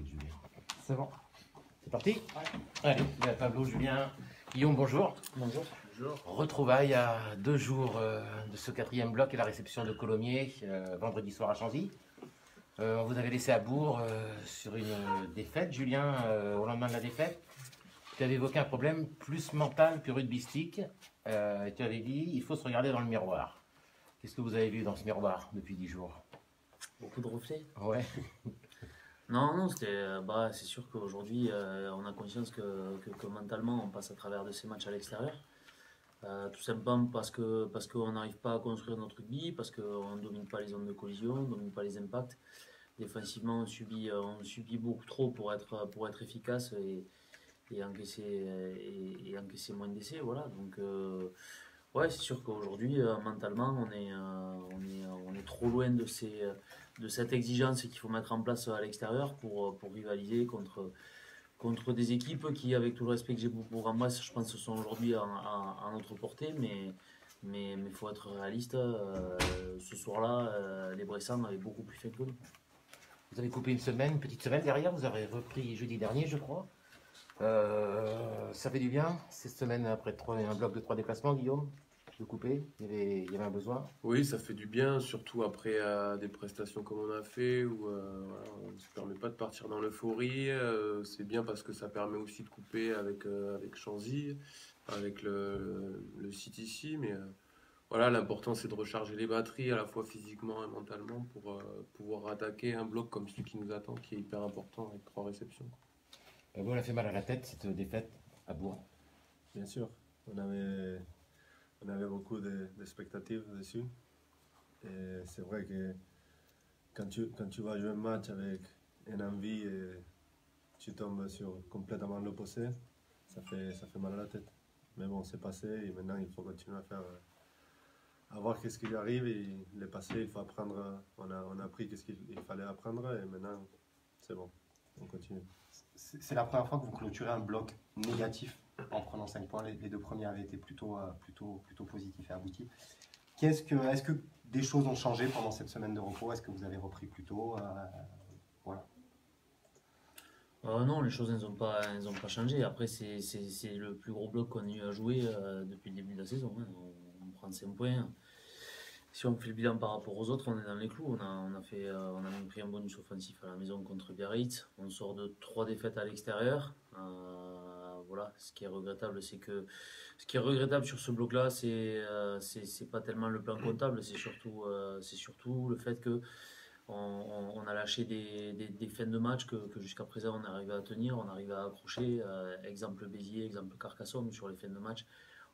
avec Julien. C'est bon. C'est parti? Ouais. Allez, le tableau, Julien. Guillaume, bonjour. Bonjour. Bonjour. Retrouvailles à 2 jours de ce 4e bloc et la réception de Colomiers vendredi soir à Chanzy. On vous avait laissé à Bourg sur une défaite, Julien, au lendemain de la défaite. Tu avais évoqué un problème plus mental que rugbystique. Et tu avais dit il faut se regarder dans le miroir. Qu'est-ce que vous avez vu dans ce miroir depuis 10 jours? Beaucoup de reflets. Ouais. Non, c'est sûr qu'aujourd'hui, on a conscience que mentalement, on passe à travers de ces matchs à l'extérieur. Tout simplement parce qu'on n'arrive pas à construire notre rugby, parce qu'on ne domine pas les zones de collision, on ne domine pas les impacts. Défensivement, on subit beaucoup trop pour être efficace et encaisser moins d'essais. Voilà. Donc, ouais, c'est sûr qu'aujourd'hui, mentalement, on est trop loin de cette exigence qu'il faut mettre en place à l'extérieur pour rivaliser contre des équipes qui, avec tout le respect que j'ai pour moi, je pense que ce sont aujourd'hui à notre portée, mais il faut être réaliste. Ce soir-là, les Bressans avaient beaucoup plus fait que nous. Vous avez coupé une petite semaine derrière, vous avez repris jeudi dernier, je crois. Ça fait du bien, cette semaine après un bloc de 3 déplacements, Guillaume, de couper, il y avait un besoin. Oui, ça fait du bien, surtout après des prestations comme on a fait, où voilà, on ne se permet pas de partir dans l'euphorie. C'est bien parce que ça permet aussi de couper avec Chanzy, avec le site ici. Mais voilà, l'important c'est de recharger les batteries à la fois physiquement et mentalement pour pouvoir attaquer un bloc comme celui qui nous attend, qui est hyper important avec 3 réceptions. Vous, on a fait mal à la tête, cette défaite à Bourg. Bien sûr, on avait beaucoup d'expectatives dessus. Et c'est vrai que quand tu vas jouer un match avec une envie et tu tombes sur complètement l'opposé, ça fait mal à la tête. Mais bon, c'est passé et maintenant il faut continuer à voir qu'est-ce qui lui arrive. Et le passé, il faut apprendre. On a appris qu'est-ce qu'il fallait apprendre et maintenant c'est bon, on continue. C'est la première fois que vous clôturez un bloc négatif en prenant 5 points. Les 2 premiers avaient été plutôt positifs et aboutis. Est-ce que des choses ont changé pendant cette semaine de repos? Est-ce que vous avez repris plus tôt? Voilà. Non, les choses n'ont pas changé. Après, c'est le plus gros bloc qu'on a eu à jouer depuis le début de la saison. Hein. On prend 5 points. Si on fait le bilan par rapport aux autres, on est dans les clous. On a même pris un bonus offensif à la maison contre Biarritz. On sort de 3 défaites à l'extérieur. Voilà, ce qui est regrettable sur ce bloc-là, c'est pas tellement le plan comptable, c'est surtout le fait que on a lâché des fins de match que jusqu'à présent on arrivait à tenir, on arrivait à accrocher. Exemple Béziers, exemple Carcassonne sur les fins de match.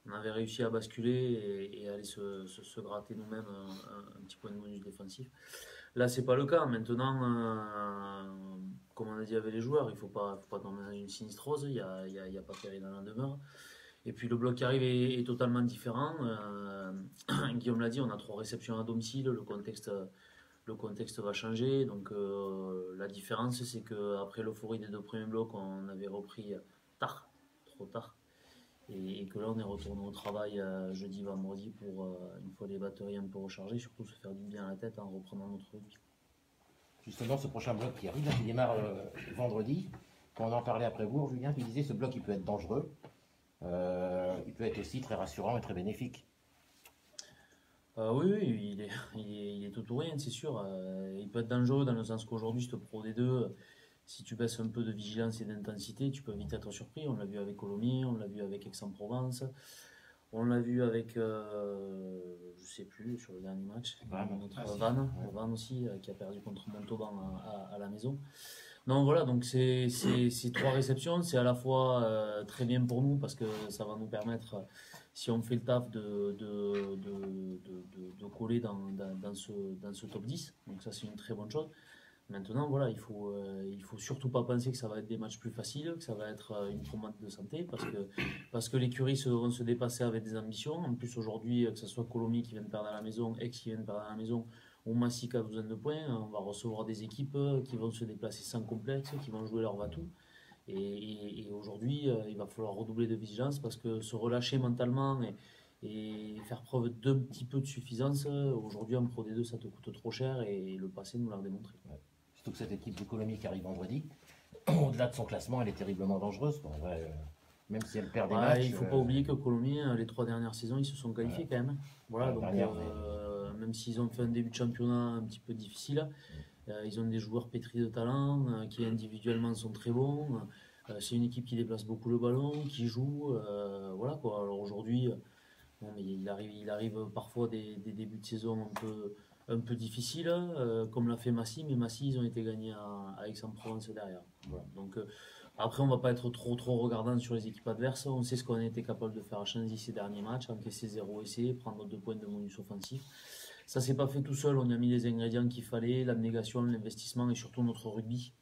On avait réussi à basculer et aller se gratter nous-mêmes un petit point de bonus défensif. Là, c'est pas le cas. Maintenant, comme on a dit avec les joueurs, il faut pas tomber dans une sinistrose. Il y a pas péril dans la demeure. Et puis le bloc qui arrive est totalement différent. Guillaume l'a dit, on a 3 réceptions à domicile. Le contexte va changer. Donc la différence, c'est qu'après l'euphorie des 2 premiers blocs, on avait repris tard, trop tard. Et que là, on est retourné au travail jeudi, vendredi pour, une fois les batteries un peu rechargées, surtout se faire du bien à la tête en reprenant notre rugby. Justement, ce prochain bloc qui arrive, là, qui démarre vendredi, quand on en parlait après Bourg, Julien, tu disais ce bloc il peut être dangereux, il peut être aussi très rassurant et très bénéfique. Oui, il est tout ou rien, c'est sûr. Il peut être dangereux dans le sens qu'aujourd'hui, ce Pro D2, si tu baisses un peu de vigilance et d'intensité, tu peux vite être surpris. On l'a vu avec Colomiers, on l'a vu avec Aix-en-Provence, on l'a vu avec, je sais plus, sur le dernier match, Vannes aussi, qui a perdu contre Montauban à la maison. Non, voilà, donc c'est 3 réceptions, c'est à la fois très bien pour nous parce que ça va nous permettre, si on fait le taf, de coller dans ce top 10. Donc ça, c'est une très bonne chose. Maintenant, voilà, il faut surtout pas penser que ça va être des matchs plus faciles, que ça va être une promenade de santé, parce que l'écurie vont se dépasser avec des ambitions. En plus, aujourd'hui, que ce soit Colomiers qui vient de perdre à la maison, Aix qui vient de perdre à la maison, ou Massy qui a besoin de points, on va recevoir des équipes qui vont se déplacer sans complexe, qui vont jouer leur va-tout. Et aujourd'hui, il va falloir redoubler de vigilance parce que se relâcher mentalement et faire preuve d'un petit peu de suffisance, aujourd'hui en Pro D2, ça te coûte trop cher et le passé nous l'a démontré. Ouais. Surtout que cette équipe de Colomiers qui arrive vendredi, au-delà de son classement, elle est terriblement dangereuse. Quoi. En vrai, même si elle perd des matchs. Il ne faut pas oublier que Colomiers, les 3 dernières saisons, ils se sont qualifiés quand même. Voilà, donc même s'ils ont fait un début de championnat un petit peu difficile, ils ont des joueurs pétris de talent, qui individuellement sont très bons. C'est une équipe qui déplace beaucoup le ballon, qui joue. Voilà quoi. Alors aujourd'hui, bon, mais il arrive parfois des débuts de saison un peu difficiles, comme l'a fait Massy, mais Massy, ils ont été gagnés à Aix-en-Provence derrière. Voilà. Donc après, on ne va pas être trop regardant sur les équipes adverses. On sait ce qu'on a été capable de faire à Chanzy ces derniers matchs, encaisser 0 essai, prendre 2 points de bonus offensif. Ça s'est pas fait tout seul, on y a mis les ingrédients qu'il fallait, l'abnégation, l'investissement et surtout notre rugby.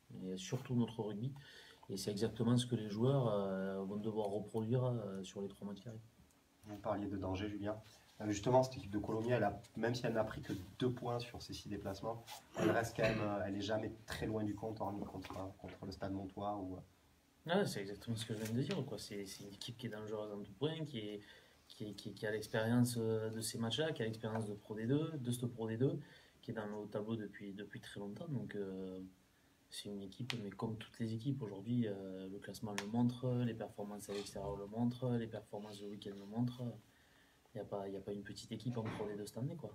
Et c'est exactement ce que les joueurs vont devoir reproduire sur les 3 matchs qui arrivent. Vous parliez de danger, Julien. Justement, cette équipe de Colomiers, même si elle n'a pris que 2 points sur ses 6 déplacements, elle reste quand même, elle n'est jamais très loin du compte, hormis contre le Stade Montois. C'est exactement ce que je viens de dire. Quoi. C'est une équipe qui est dangereuse en tout point, qui a l'expérience de ces matchs-là, qui a l'expérience de Pro D2, de ce Pro D2, qui est dans le tableau depuis très longtemps. Donc c'est une équipe, mais comme toutes les équipes aujourd'hui, le classement le montre, les performances à l'extérieur le montrent, les performances de week-end le montrent. Il n'y a pas une petite équipe en Pro D2 cette année. Quoi.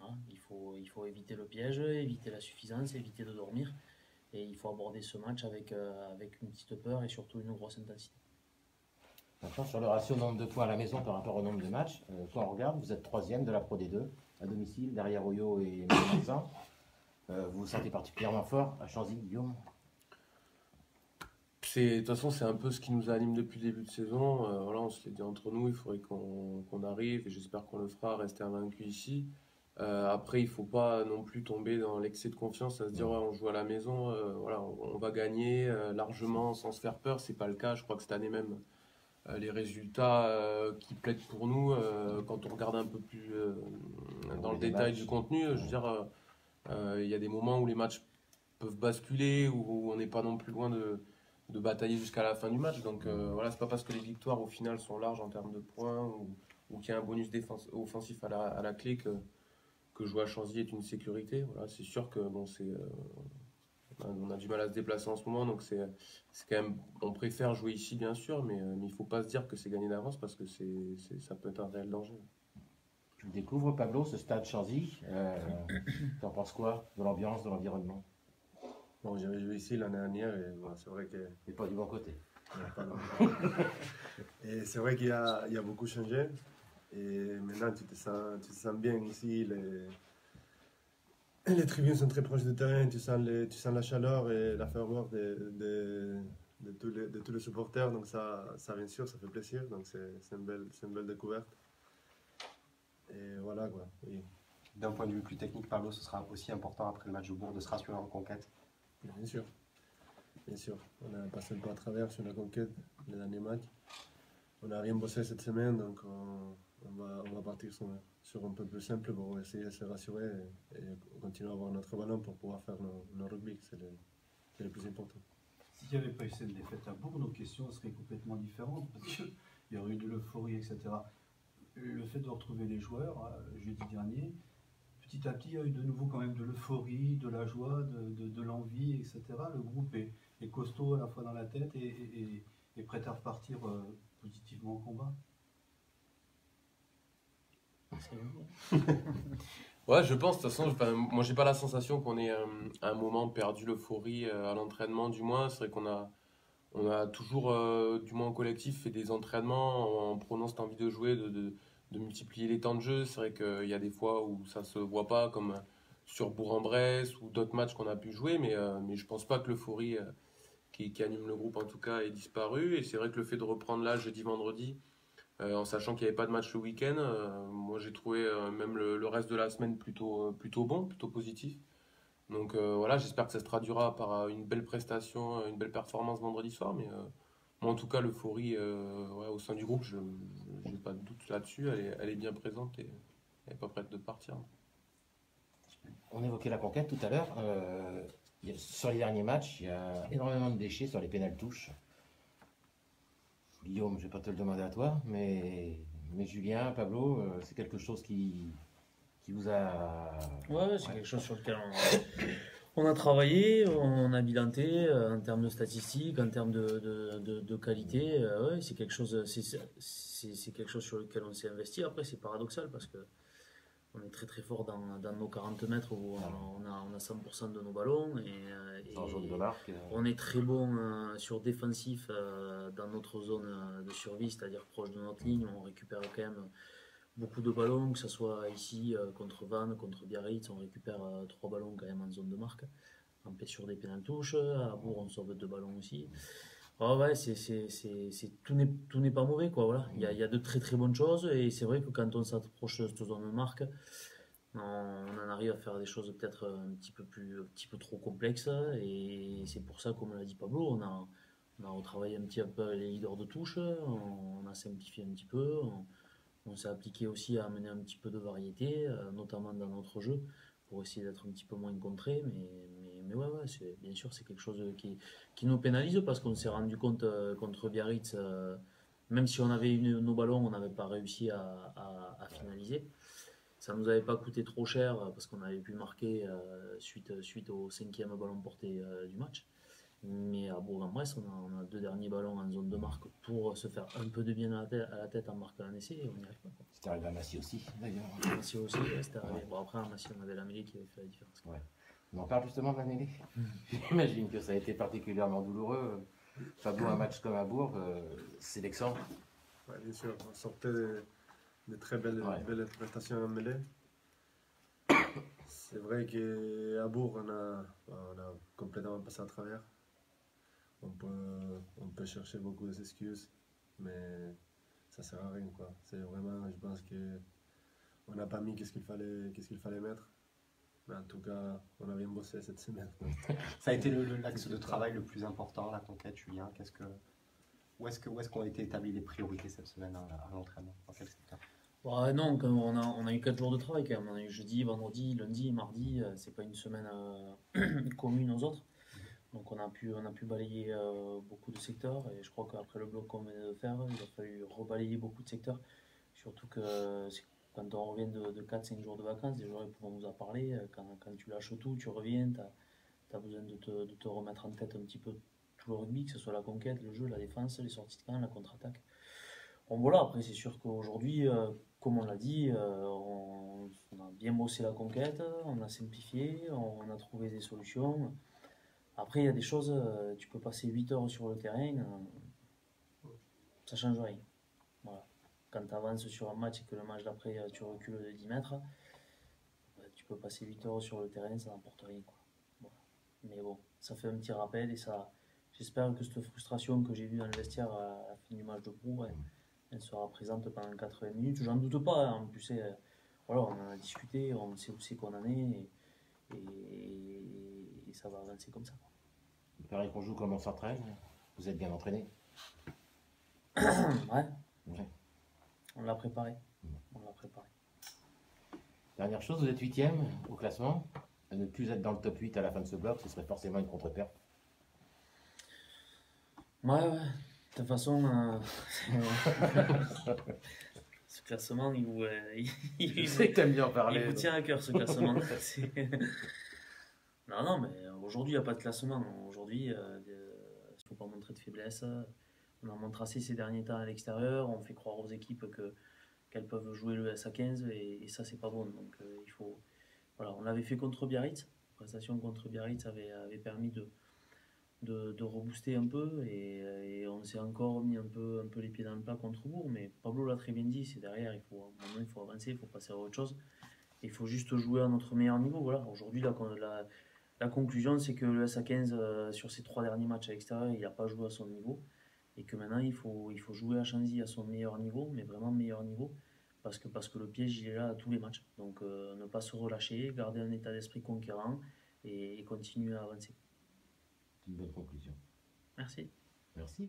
Hein, il faut éviter le piège, éviter la suffisance, éviter de dormir. Et il faut aborder ce match avec une petite peur et surtout une grosse intensité. Maintenant, sur le ratio nombre de points à la maison par rapport au nombre de matchs, quand on regarde, vous êtes 3e de la Pro D2 à domicile, derrière Oyo et Montmarsan. Vous vous sentez particulièrement fort à Chanzy, Guillaume? De toute façon, c'est un peu ce qui nous anime depuis le début de saison. Voilà, on se l'est dit entre nous, il faudrait qu'on arrive et j'espère qu'on le fera, rester invaincu ici. Après, il ne faut pas non plus tomber dans l'excès de confiance à se dire ouais, on joue à la maison, voilà, on va gagner largement sans se faire peur. C'est pas le cas. Je crois que cette année même, les résultats qui plaident pour nous, quand on regarde un peu plus dans le détail du contenu, je veux dire, il y a des moments où les matchs peuvent basculer, où on n'est pas non plus loin de batailler jusqu'à la fin du match. Donc voilà, c'est pas parce que les victoires au final sont larges en termes de points ou qu'il y a un bonus offensif à la clé que jouer à Chanzy est une sécurité. Voilà, c'est sûr que bon, on a du mal à se déplacer en ce moment, donc c'est quand même, on préfère jouer ici bien sûr, mais il ne faut pas se dire que c'est gagné d'avance parce que ça peut être un réel danger. Tu le découvres, Pablo, ce stade Chanzy. Tu en penses quoi de l'ambiance, de l'environnement? Bon, j'avais joué ici l'année dernière et bon, c'est vrai que... Et pas du bon côté. Et c'est vrai qu'il y a beaucoup changé. Et maintenant, tu te sens bien ici. Les tribunes sont très proches du terrain. Tu sens la chaleur et la ferveur de tous les supporters. Donc ça bien sûr, ça fait plaisir. Donc c'est une belle découverte. Et voilà quoi. Oui. D'un point de vue plus technique, Pablo, ce sera aussi important après le match de Bourg de se rassurer en conquête. Bien sûr. Bien sûr. On a passé le pas à travers sur la conquête les derniers matchs. On n'a rien bossé cette semaine, donc on va partir sur un peu plus simple pour essayer de se rassurer et continuer à avoir notre ballon pour pouvoir faire nos rugby. C'est le plus important. S'il n'y avait pas eu cette défaite à Bourg, nos questions seraient complètement différentes parce qu'il y aurait eu de l'euphorie, etc. Le fait de retrouver les joueurs jeudi dernier, petit à petit, il y a eu de nouveau quand même de l'euphorie, de la joie, de l'envie, etc. Le groupe est costaud à la fois dans la tête et prêt à repartir positivement au combat. Ouais, je pense, de toute façon, moi j'ai pas la sensation qu'on ait à un moment perdu l'euphorie à l'entraînement, du moins. C'est vrai qu'on a toujours, du moins en collectif, fait des entraînements en prenant cette envie de jouer, de multiplier les temps de jeu. C'est vrai qu'il y a des fois où ça se voit pas, comme sur Bourg-en-Bresse ou d'autres matchs qu'on a pu jouer, mais je pense pas que l'euphorie qui anime le groupe en tout cas ait disparu. Et c'est vrai que le fait de reprendre là jeudi-vendredi, en sachant qu'il n'y avait pas de match le week-end, moi j'ai trouvé même le reste de la semaine plutôt bon, plutôt positif. Donc voilà, j'espère que ça se traduira par une belle prestation, une belle performance vendredi soir. Mais moi en tout cas, l'euphorie ouais, au sein du groupe, je n'ai pas de doute là-dessus. Elle est bien présente et elle n'est pas prête de partir. On évoquait la conquête tout à l'heure. Sur les derniers matchs, il y a énormément de déchets sur les pénales touches. Guillaume, je ne vais pas te le demander à toi, mais Julien, Pablo, c'est quelque chose qui vous a... Ouais, c'est quelque chose sur lequel On a travaillé, on a bilanté en termes de statistiques, en termes de qualité. Ouais, c'est quelque chose, c'est quelque chose sur lequel on s'est investi. Après, c'est paradoxal parce que on est très très fort dans nos 40 mètres où on a 100% de nos ballons Sans jaune de et marque. on est très bon sur défensif dans notre zone de survie, c'est-à-dire proche de notre ligne. On récupère quand même beaucoup de ballons, que ce soit ici contre Vannes, contre Biarritz. On récupère 3 ballons quand même en zone de marque. On pète sur des pénaltouches. À Bourg, on sauve 2 ballons aussi. Ah ouais, tout n'est pas mauvais, quoi. Voilà. Il y a de très très bonnes choses et c'est vrai que quand on s'approche de cette zone de marque, on en arrive à faire des choses peut-être un petit peu trop complexes et c'est pour ça, comme l'a dit Pablo, on a retravaillé un petit peu les leaders de touche, on a simplifié un petit peu, on s'est appliqué aussi à amener un petit peu de variété, notamment dans notre jeu, pour essayer d'être un petit peu moins contré. Mais ouais, bien sûr, c'est quelque chose qui nous pénalise parce qu'on s'est rendu compte contre Biarritz, même si on avait nos ballons, on n'avait pas réussi à finaliser. Ça ne nous avait pas coûté trop cher parce qu'on avait pu marquer suite au 5e ballon porté du match. Mais à Bourg-en-Bresse, on a 2 derniers ballons en zone de marque pour se faire un peu de bien à la tête en marquant un essai et on n'y arrive pas. C'était arrivé à Massy aussi, d'ailleurs. Massy aussi, ouais, c'était arrivé. Ouais. Bon, après, à Massy, on avait la mêlée qui avait fait la différence. Ouais. On en parle justement de la mêlée. J'imagine que ça a été particulièrement douloureux. Pablo, un match comme à Bourg, sélection. Ouais, bien sûr, on sortait de très belles prestations en mêlée. C'est vrai qu'à Bourg, on a complètement passé à travers. On peut chercher beaucoup d'excuses, mais ça sert à rien, quoi. C'est vraiment, je pense que on n'a pas mis qu'est-ce qu'il fallait mettre. Mais en tout cas, on a bien bossé cette semaine. Ça a été l'axe de travail le plus important, la conquête, Julien. Où est-ce qu'ont été établies les priorités cette semaine à l'entraînement? Dans quel secteur? Ouais, non, on a eu 4 jours de travail quand même. On a eu jeudi, vendredi, lundi, mardi. C'est pas une semaine commune aux autres. Donc on a pu balayer beaucoup de secteurs. Et je crois qu'après le bloc qu'on venait de faire, il a fallu rebalayer beaucoup de secteurs. Surtout que quand on revient de 4-5 jours de vacances, des joueurs pourront nous en parler. Quand tu lâches tout, tu reviens, tu as besoin de te remettre en tête un petit peu tout le rugby, que ce soit la conquête, le jeu, la défense, les sorties de camp, la contre-attaque. Bon voilà, après c'est sûr qu'aujourd'hui, comme on l'a dit, on a bien bossé la conquête, on a simplifié, on a trouvé des solutions. Après il y a des choses, tu peux passer 8 heures sur le terrain, ça change rien. Voilà. Quand tu avances sur un match et que le match d'après tu recules de 10 mètres, tu peux passer 8 heures sur le terrain, ça n'importe rien, quoi. Voilà. Mais bon, ça fait un petit rappel et ça, j'espère que cette frustration que j'ai vue dans le vestiaire à la fin du match de Bourg, elle sera présente pendant 80 minutes. J'en doute pas, hein. En plus, voilà, on en a discuté, on sait où c'est qu'on en est et ça va avancer comme ça. Il paraît qu'on joue comme on s'entraîne. Vous êtes bien entraîné. Ouais. Ouais. On l'a préparé. On l'a préparé. Dernière chose, vous êtes 8e au classement. À ne plus être dans le top 8 à la fin de ce bloc, ce serait forcément une contre-perte. Ouais. De toute façon, ce classement, Je sais que t'aimes bien en parler. il vous tient à cœur, ce classement. Non, mais aujourd'hui, il n'y a pas de classement. Aujourd'hui, il ne faut pas montrer de faiblesse. On a montré assez ces derniers temps à l'extérieur. On fait croire aux équipes qu'elles peuvent jouer le SA15 et ça, c'est pas bon. Donc, il faut. Voilà, on l'avait fait contre Biarritz. La prestation contre Biarritz avait permis de rebooster un peu et on s'est encore mis un peu les pieds dans le plat contre Bourg. Mais Pablo l'a très bien dit, c'est derrière, il faut avancer, il faut passer à autre chose. Il faut juste jouer à notre meilleur niveau. Voilà. Aujourd'hui, la conclusion, c'est que le SA15, sur ses 3 derniers matchs à l'extérieur, il n'a pas joué à son niveau. Et que maintenant, il faut jouer à Chanzy à son meilleur niveau, mais vraiment meilleur niveau. Parce que le piège, il est là à tous les matchs. Donc, ne pas se relâcher, garder un état d'esprit conquérant et continuer à avancer. C'est une bonne conclusion. Merci. Merci.